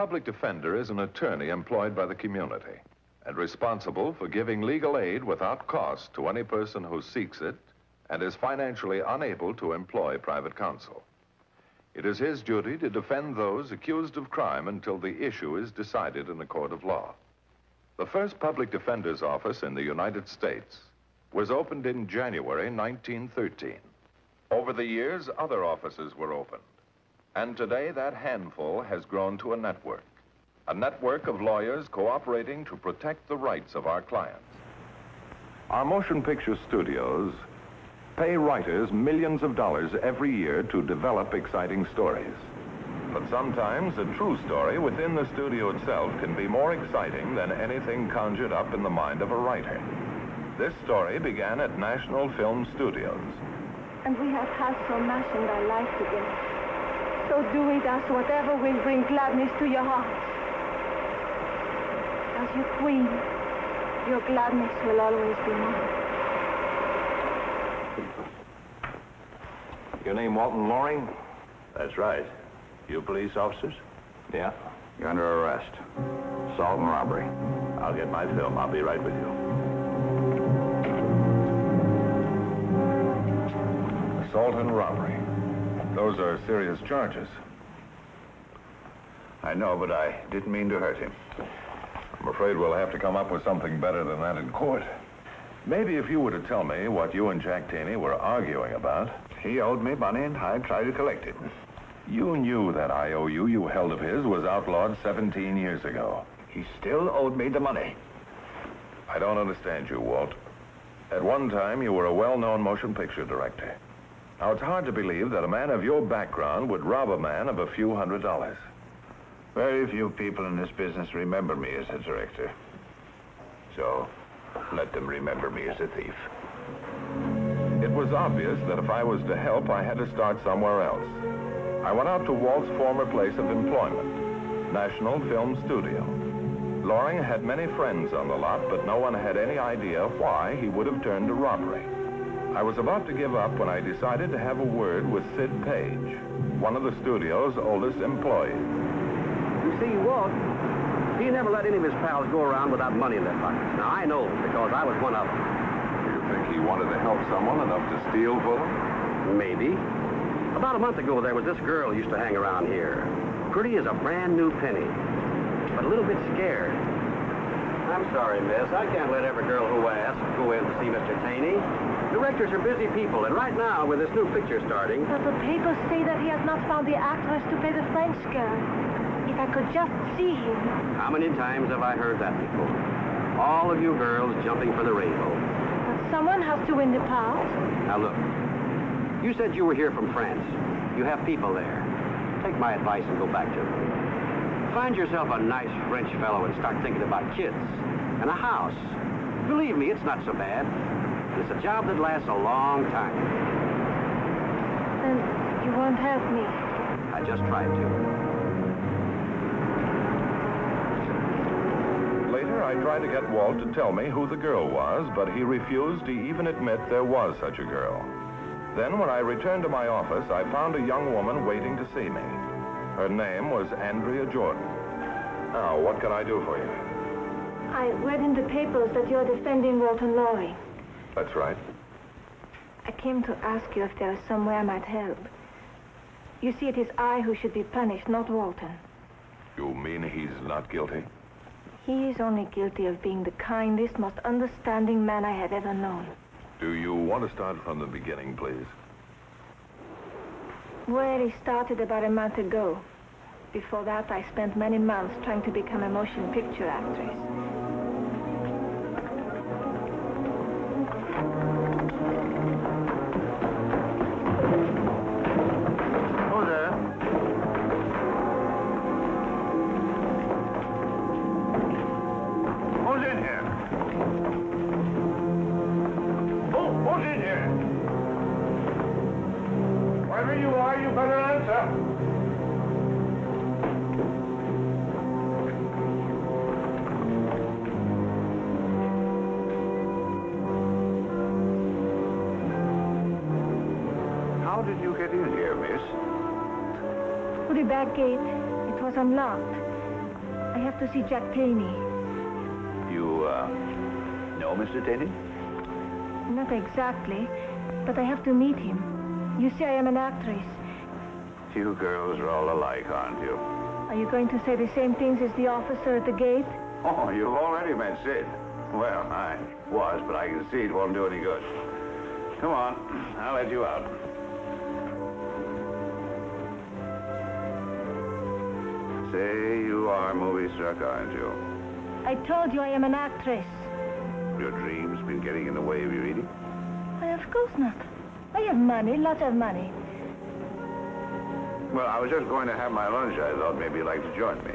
public defender is an attorney employed by the community and responsible for giving legal aid without cost to any person who seeks it and is financially unable to employ private counsel. It is his duty to defend those accused of crime until the issue is decided in a court of law. The first public defender's office in the United States was opened in January 1913. Over the years, other offices were opened. And today, that handful has grown to a network of lawyers cooperating to protect the rights of our clients. Our motion picture studios pay writers millions of dollars every year to develop exciting stories. But sometimes a true story within the studio itself can be more exciting than anything conjured up in the mind of a writer. This story began at National Film Studios. And we have had so much in our life together. So do with us whatever will bring gladness to your hearts. As your queen, your gladness will always be mine. Your name Walton Loring? That's right. You police officers? Yeah. You're under arrest. Assault and robbery. I'll get my film. I'll be right with you. Assault and robbery. Those are serious charges. I know, but I didn't mean to hurt him. I'm afraid we'll have to come up with something better than that in court. Maybe if you were to tell me what you and Jack Taney were arguing about. He owed me money, and I tried to collect it. You knew that IOU you held of his was outlawed 17 years ago. He still owed me the money. I don't understand you, Walt. At one time, you were a well-known motion picture director. Now, it's hard to believe that a man of your background would rob a man of a few $100s. Very few people in this business remember me as a director. So, let them remember me as a thief. It was obvious that if I was to help, I had to start somewhere else. I went out to Walt's former place of employment, National Film Studio. Loring had many friends on the lot, but no one had any idea why he would have turned to robbery. I was about to give up when I decided to have a word with Sid Page, one of the studio's oldest employees. You see, Walt, he never let any of his pals go around without money in their pockets. Now, I know because I was one of them. You think he wanted to help someone enough to steal for them? Maybe. About a month ago, there was this girl used to hang around here. Pretty as a brand new penny, but a little bit scared. I'm sorry, miss. I can't let every girl who asks go in to see Mr. Taney. Directors are busy people, and right now, with this new picture starting... But the papers say that he has not found the actress to play the French girl. If I could just see him. How many times have I heard that before? All of you girls jumping for the rainbow. But someone has to win the part. Now, look. You said you were here from France. You have people there. Take my advice and go back to them. Find yourself a nice French fellow and start thinking about kids and a house. Believe me, it's not so bad. It's a job that lasts a long time. Then you won't help me. I just tried to. Later, I tried to get Walt to tell me who the girl was, but he refused to even admit there was such a girl. Then, when I returned to my office, I found a young woman waiting to see me. Her name was Andrea Jordan. Now, what can I do for you? I read in the papers that you're defending Walton Loring. That's right. I came to ask you if there is some way I might help. You see, it is I who should be punished, not Walton. You mean he's not guilty? He is only guilty of being the kindest, most understanding man I have ever known. Do you want to start from the beginning, please? Well, he started about a month ago. Before that, I spent many months trying to become a motion picture actress. Who's there? Who's in here? Who's in here? Wherever you are, you better answer. How did you get in here, miss? Through the back gate. It was unlocked. have to see Jack Taney. You, know Mr. Taney? Not exactly, but I have to meet him. You see, I am an actress. You girls are all alike, aren't you? Are you going to say the same things as the officer at the gate? Oh, you've already met Sid. Well, I was, but I can see it won't do any good. Come on, I'll let you out. Say you are movie-struck, aren't you? I told you I am an actress. Your dreams been getting in the way of your eating? Why, of course not. I have money, lots of money. Well, I was just going to have my lunch. I thought maybe you'd like to join me.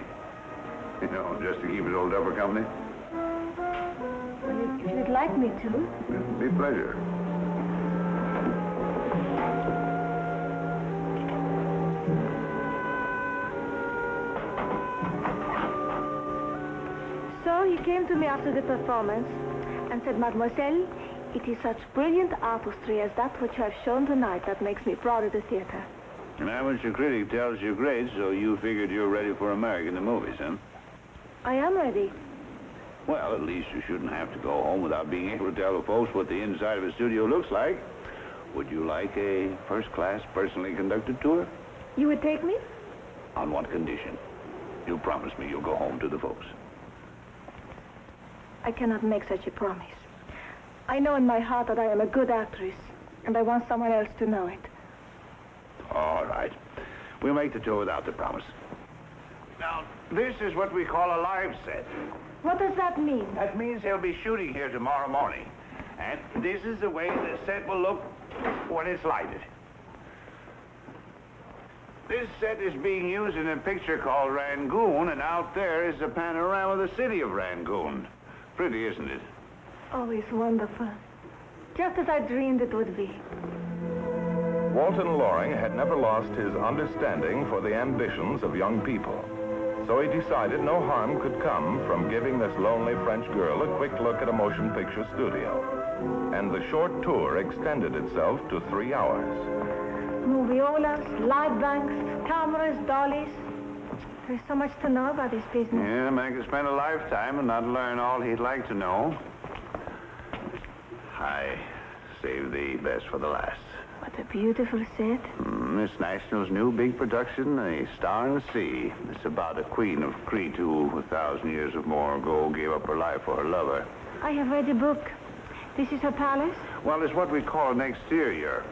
You know, just to keep it all double company. Well, if you'd like me to. It'd be a pleasure. So he came to me after the performance and said, Mademoiselle, it is such brilliant artistry as that which you have shown tonight that makes me proud of the theater. An amateur critic tells you great, so you figured you're ready for America in the movies, huh? I am ready. Well, at least you shouldn't have to go home without being able to tell the folks what the inside of a studio looks like. Would you like a first-class, personally conducted tour? You would take me? On one condition. You promise me you'll go home to the folks. I cannot make such a promise. I know in my heart that I am a good actress, and I want someone else to know it. All right. We'll make the tour without the promise. Now, this is what we call a live set. What does that mean? That means they'll be shooting here tomorrow morning. And this is the way the set will look when it's lighted. This set is being used in a picture called Rangoon, and out there is a panorama of the city of Rangoon. Pretty, isn't it? Oh, it's wonderful. Just as I dreamed it would be. Walton Loring had never lost his understanding for the ambitions of young people. So he decided no harm could come from giving this lonely French girl a quick look at a motion picture studio. And the short tour extended itself to 3 hours. Moviolas, light banks, cameras, dollies. There's so much to know about this business. Yeah, a man can spend a lifetime and not learn all he'd like to know. I saved the best for the last. What a beautiful set. Miss National's new big production, A Star in the Sea. It's about a queen of Crete who, 1,000 years or more ago, gave up her life for her lover. I have read the book. This is her palace? Well, it's what we call an exterior.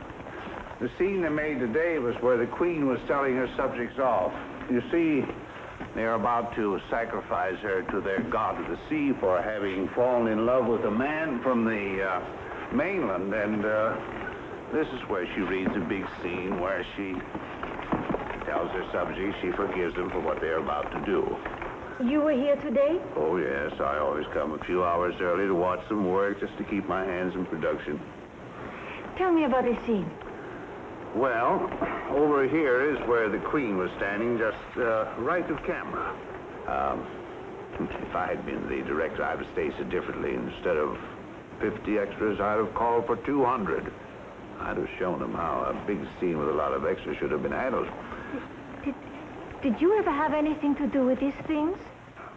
The scene they made today was where the queen was telling her subjects off. You see, they're about to sacrifice her to their god of the sea for having fallen in love with a man from the mainland, and this is where she reads a big scene where she tells her subjects she forgives them for what they're about to do. You were here today? Oh, yes. I always come a few hours early to watch them work just to keep my hands in production. Tell me about the scene. Well, over here is where the queen was standing, just right of camera. If I had been the director, I'd have staged it differently. Instead of 50 extras, I'd have called for 200. I'd have shown them how a big scene with a lot of extras should have been handled. Did you ever have anything to do with these things?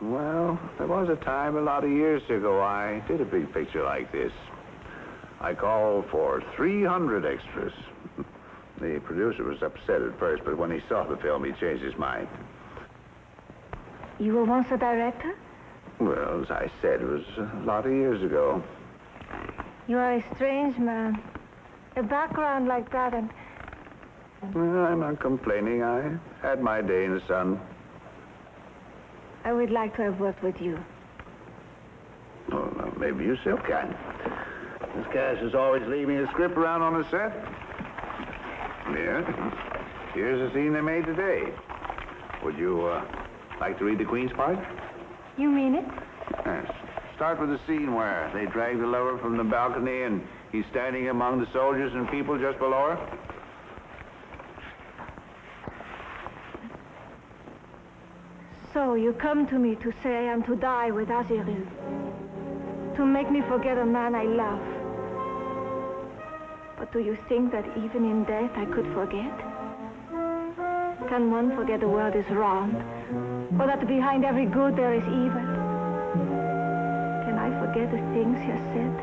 Well, there was a time a lot of years ago I did a big picture like this. I called for 300 extras. The producer was upset at first, but when he saw the film, he changed his mind. You were once a director? Well, as I said, it was a lot of years ago. You are a strange man. A background like that and... Well, I'm not complaining. I had my day in the sun. I would like to have worked with you. Oh, well, maybe you still can. Miss Cash is always leaving a script around on the set. Yeah. Here's the scene they made today. Would you like to read the Queen's part? You mean it? Yes. Start with the scene where they drag the lover from the balcony and he's standing among the soldiers and people just below her. So you come to me to say I am to die with Aziril. To make me forget a man I love. But do you think that even in death I could forget? Can one forget the world is round? Or that behind every good there is evil? Can I forget the things he has said?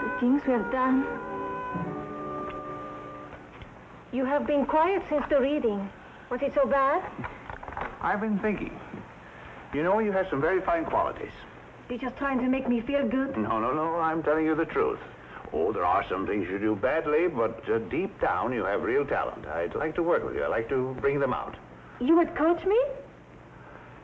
The things we have done? You have been quiet since the reading. Was it so bad? I've been thinking. You know, you have some very fine qualities. You're just trying to make me feel good? No, I'm telling you the truth. Oh, there are some things you do badly, but deep down you have real talent. I'd like to work with you. I'd like to bring them out. You would coach me?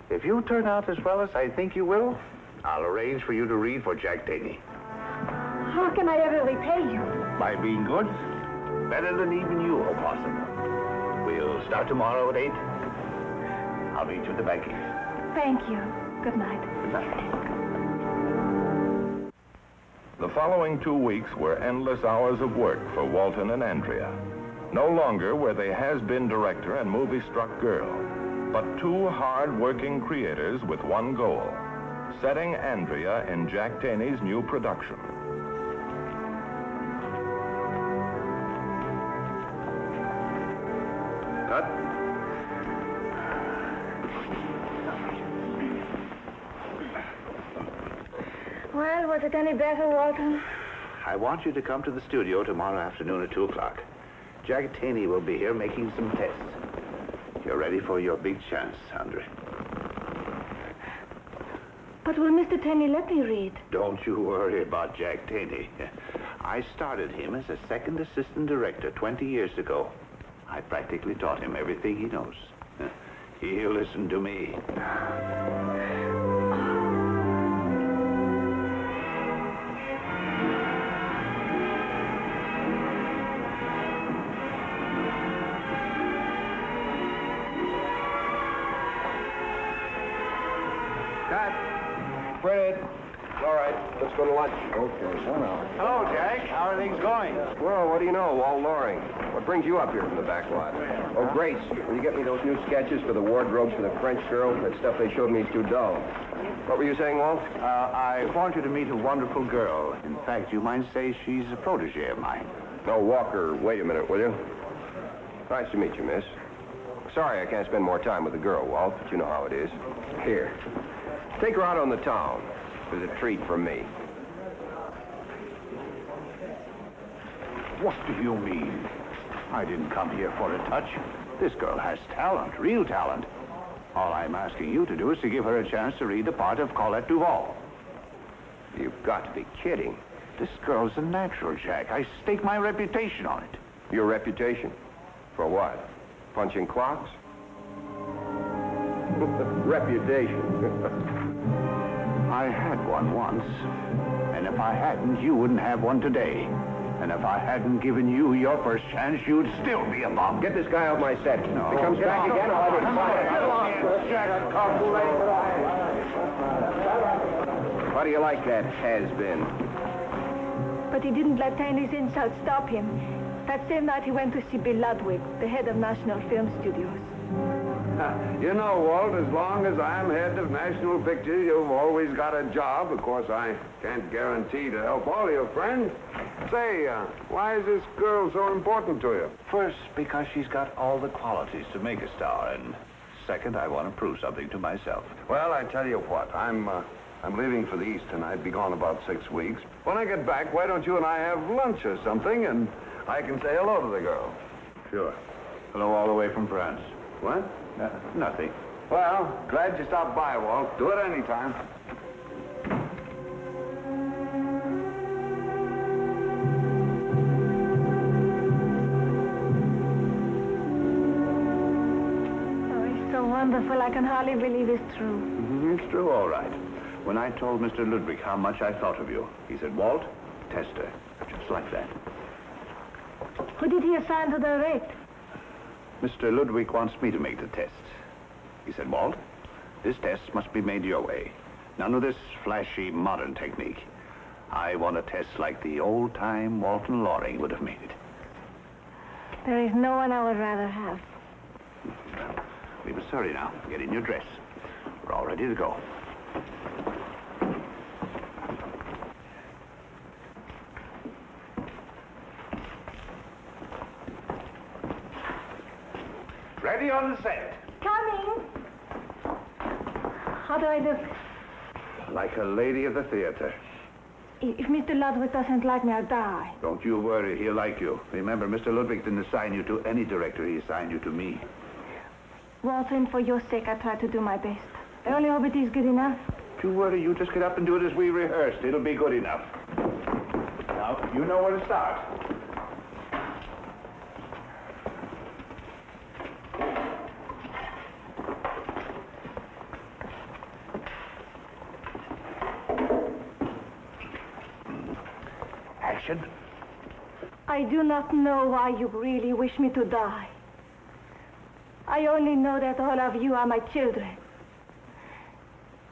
If you turn out as well as I think you will, I'll arrange for you to read for Jack Taney. How can I ever repay you? By being good, better than even you are possible. We'll start tomorrow at 8. I'll meet you at the banking. Thank you. Good night. Good night. The following 2 weeks were endless hours of work for Walton and Andrea. No longer were they has-been director and movie-struck girl, but 2 hard-working creators with one goal, setting Andrea in Jack Taney's new production. Cut. Well, was it any better, Walton? I want you to come to the studio tomorrow afternoon at 2 o'clock. Jack Taney will be here making some tests. You're ready for your big chance, Andre. But will Mr. Taney let me read? Don't you worry about Jack Taney. I started him as a second assistant director 20 years ago. I practically taught him everything he knows. He'll listen to me. Fred. All right, let's go to lunch. Okay, 1 hour. Hello, Jack. How are things going? Well, what do you know, Walt Loring? What brings you up here from the back lot? Oh, Grace, will you get me those new sketches for the wardrobes for the French girl? That stuff they showed me is too dull. What were you saying, Walt? I want you to meet a wonderful girl. In fact, you might say she's a protege of mine. No, Walker, wait a minute, will you? Nice to meet you, miss. Sorry I can't spend more time with the girl, Walt, but you know how it is. Here, take her out on the town. There's a treat from me. What do you mean? I didn't come here for a touch. This girl has talent, real talent. All I'm asking you to do is to give her a chance to read the part of Colette Duval. You've got to be kidding. This girl's a natural, Jack. I stake my reputation on it. Your reputation? For what? Punching clocks? Reputation. I had one once. And if I hadn't, you wouldn't have one today. And if I hadn't given you your first chance, you'd still be a bum. Get this guy off my set. No. If he comes back again, I'll have him fired. Jack, How do you like that has-been? But he didn't let Taney's insult stop him. That same night he went to see Bill Ludwig, the head of National Film Studios. You know, Walt, as long as I'm head of National Pictures, you've always got a job. Of course, I can't guarantee to help all your friends. Say, why is this girl so important to you? First, because she's got all the qualities to make a star. And second, I want to prove something to myself. Well, I tell you what, I'm leaving for the East, and I'd be gone about 6 weeks. When I get back, why don't you and I have lunch or something, and I can say hello to the girl. Sure. Hello all the way from France. What? Nothing. Well, glad you stopped by, Walt. Do it anytime. Oh, it's so wonderful, I can hardly believe it's true. It's true, all right. When I told Mr. Ludwig how much I thought of you, he said, Walt, test her. Just like that. Who did he assign to direct? Mr. Ludwig wants me to make the test. He said, Walt, this test must be made your way. None of this flashy modern technique. I want a test like the old-time Walton Loring would have made it. There is no one I would rather have. Well, we must hurry now. Get in your dress. We're all ready to go. Ready on the set. Coming. How do I look? Like a lady of the theater. If Mr. Ludwig doesn't like me, I'll die. Don't you worry, he'll like you. Remember, Mr. Ludwig didn't assign you to any director. He assigned you to me. Walter, and for your sake, I try to do my best. I only hope it is good enough. Don't you worry, you just get up and do it as we rehearsed. It'll be good enough. Now, you know where to start. Action. I do not know why you really wish me to die. I only know that all of you are my children.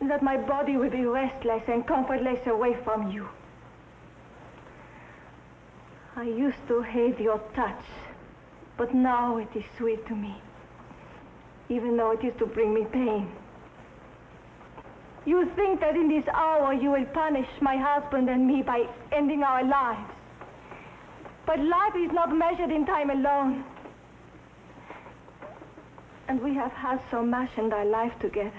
That my body will be restless and comfortless away from you. I used to hate your touch, but now it is sweet to me, even though it is to bring me pain. You think that in this hour you will punish my husband and me by ending our lives. But life is not measured in time alone. And we have had so much in our life together.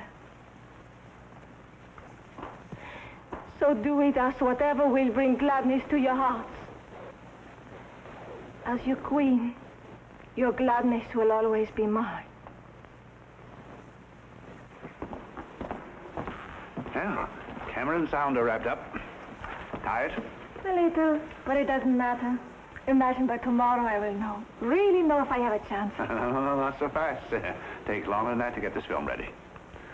So do with us whatever will bring gladness to your hearts. As your queen, your gladness will always be mine. Well, camera and sound are wrapped up. Tired? A little, but it doesn't matter. Imagine by tomorrow I will know. Really know if I have a chance. No, not so fast. Takes longer than that to get this film ready.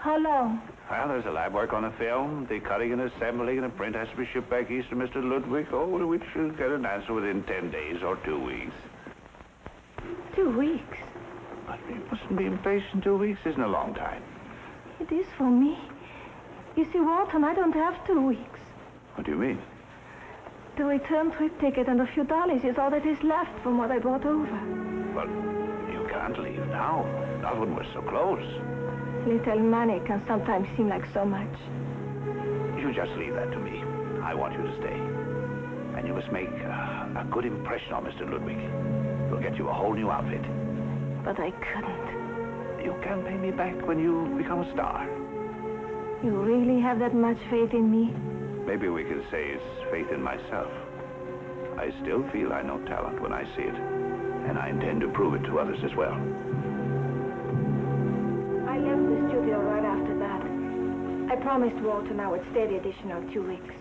How long? Well, there's a lab work on the film. The cutting and assembling and the print has to be shipped back east to Mr. Ludwig. Oh, we should get an answer within 10 days or 2 weeks. 2 weeks? But you mustn't be impatient. 2 weeks isn't a long time. It is for me. You see, Walton, I don't have 2 weeks. What do you mean? The return trip ticket and a few dollars is all that is left from what I brought over. Well, you can't leave now. Not when we're so close. Little money can sometimes seem like so much. You just leave that to me. I want you to stay. And you must make a good impression on Mr. Ludwig. We'll get you a whole new outfit. But I couldn't. You can pay me back when you become a star. You really have that much faith in me? Maybe we could say it's faith in myself. I still feel I know talent when I see it. And I intend to prove it to others as well. I left the studio right after that. I promised Walton I would stay the additional 2 weeks.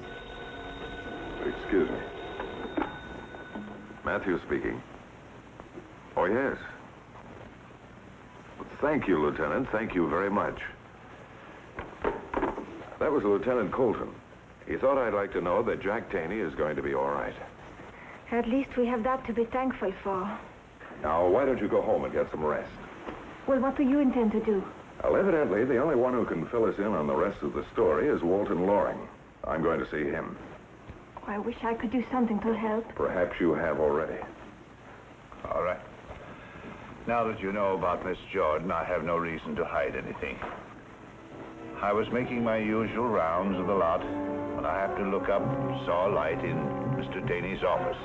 Excuse me. Matthew speaking. Oh, yes. Thank you, Lieutenant. Thank you very much. That was Lieutenant Colton. He thought I'd like to know that Jack Taney is going to be all right. At least we have that to be thankful for. Now, why don't you go home and get some rest? Well, what do you intend to do? Well, evidently, the only one who can fill us in on the rest of the story is Walton Loring. I'm going to see him. I wish I could do something to help. Perhaps you have already. All right. Now that you know about Miss Jordan, I have no reason to hide anything. I was making my usual rounds of the lot when I happened to look up and saw a light in Mr. Taney's office.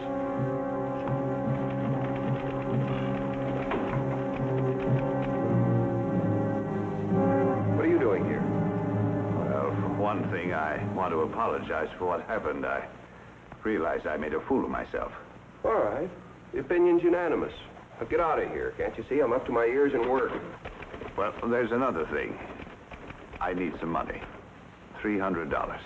What are you doing here? Well, for one thing, I want to apologize for what happened. I realized I made a fool of myself. All right. The opinion's unanimous. Now get out of here. Can't you see I'm up to my ears in work? Well, there's another thing. I need some money. $300.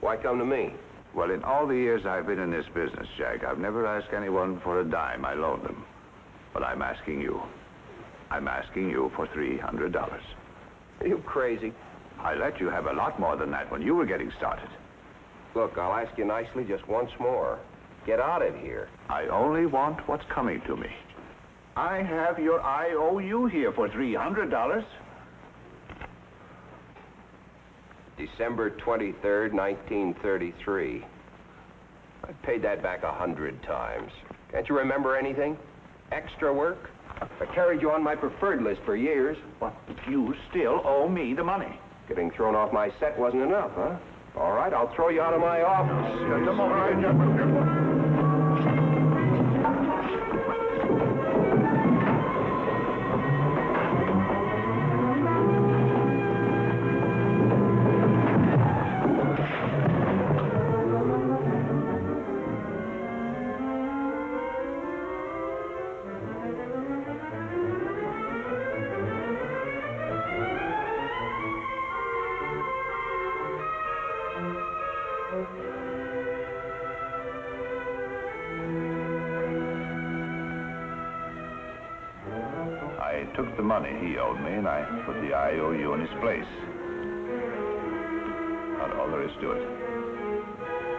Why come to me? Well, in all the years I've been in this business, Jack, I've never asked anyone for a dime. I loaned them. But I'm asking you. I'm asking you for $300. Are you crazy? I let you have a lot more than that when you were getting started. Look, I'll ask you nicely just once more. Get out of here. I only want what's coming to me. I have your IOU here for $300. December 23rd, 1933. I paid that back 100 times. Can't you remember anything? Extra work? I carried you on my preferred list for years. But you still owe me the money. Getting thrown off my set wasn't enough, huh? All right, I'll throw you out of my office. Come on. took the money he owed me, and I put the IOU in his place. That's all there is to it.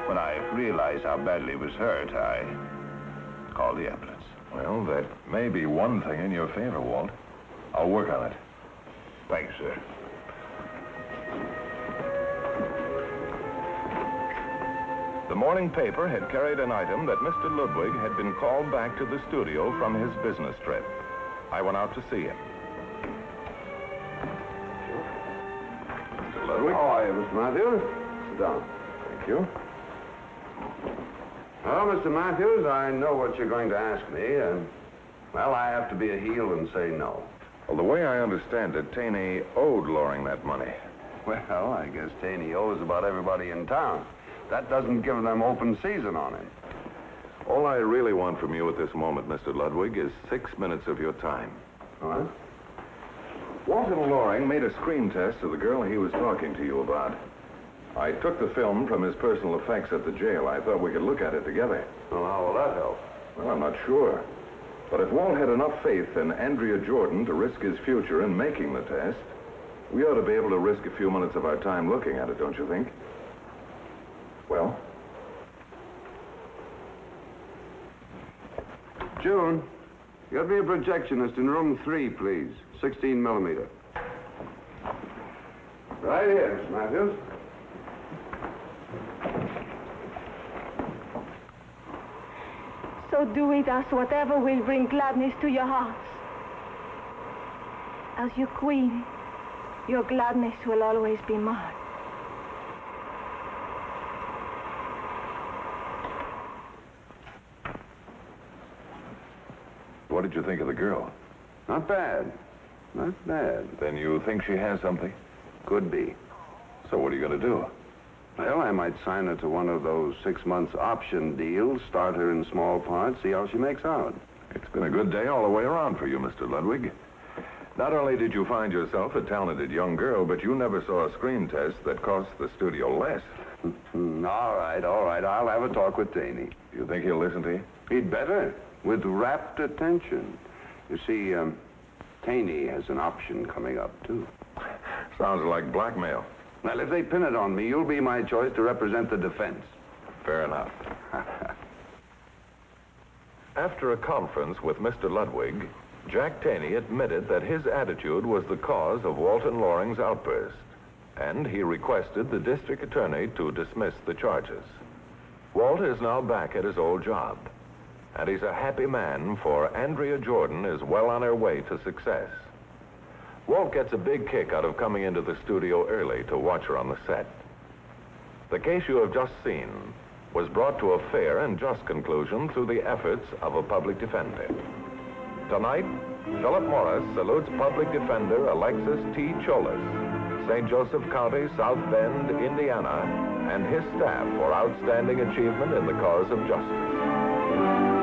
When I realized how badly he was hurt, I called the ambulance. Well, that may be one thing in your favor, Walt. I'll work on it. Thanks, sir. The morning paper had carried an item that Mr. Ludwig had been called back to the studio from his business trip. I went out to see him. Mr. Ludwig? How are you, Mr. Matthews? Sit down. Thank you. Well, Mr. Matthews, I know what you're going to ask me, and, well, I have to be a heel and say no. Well, the way I understand it, Taney owed Loring that money. Well, I guess Taney owes about everybody in town. That doesn't give them open season on him. All I really want from you at this moment, Mr. Ludwig, is 6 minutes of your time. What? Walter Loring made a screen test of the girl he was talking to you about. I took the film from his personal effects at the jail. I thought we could look at it together. Well, how will that help? Well, I'm not sure. But if Walt had enough faith in Andrea Jordan to risk his future in making the test, we ought to be able to risk a few minutes of our time looking at it, don't you think? Well? June, get me a projectionist in room 3, please. 16 millimeter. Right here, Mr. Matthews. So do with us whatever will bring gladness to your hearts. As your queen, your gladness will always be mine. What did you think of the girl? Not bad. Not bad. Then you think she has something? Could be. So what are you going to do? Well, I might sign her to one of those 6 months option deals, start her in small parts, see how she makes out. It's been a good day all the way around for you, Mr. Ludwig. Not only did you find yourself a talented young girl, but you never saw a screen test that cost the studio less. All right. I'll have a talk with Taney. You think he'll listen to you? He'd better, with rapt attention. You see, Taney has an option coming up, too. Sounds like blackmail. Well, if they pin it on me, you'll be my choice to represent the defense. Fair enough. After a conference with Mr. Ludwig, Jack Taney admitted that his attitude was the cause of Walton Loring's outburst, and he requested the district attorney to dismiss the charges. Walt is now back at his old job, and he's a happy man, for Andrea Jordan is well on her way to success. Walt gets a big kick out of coming into the studio early to watch her on the set. The case you have just seen was brought to a fair and just conclusion through the efforts of a public defender. Tonight, Philip Morris salutes Public Defender Alexis T. Cholas, St. Joseph County, South Bend, Indiana, and his staff for outstanding achievement in the cause of justice.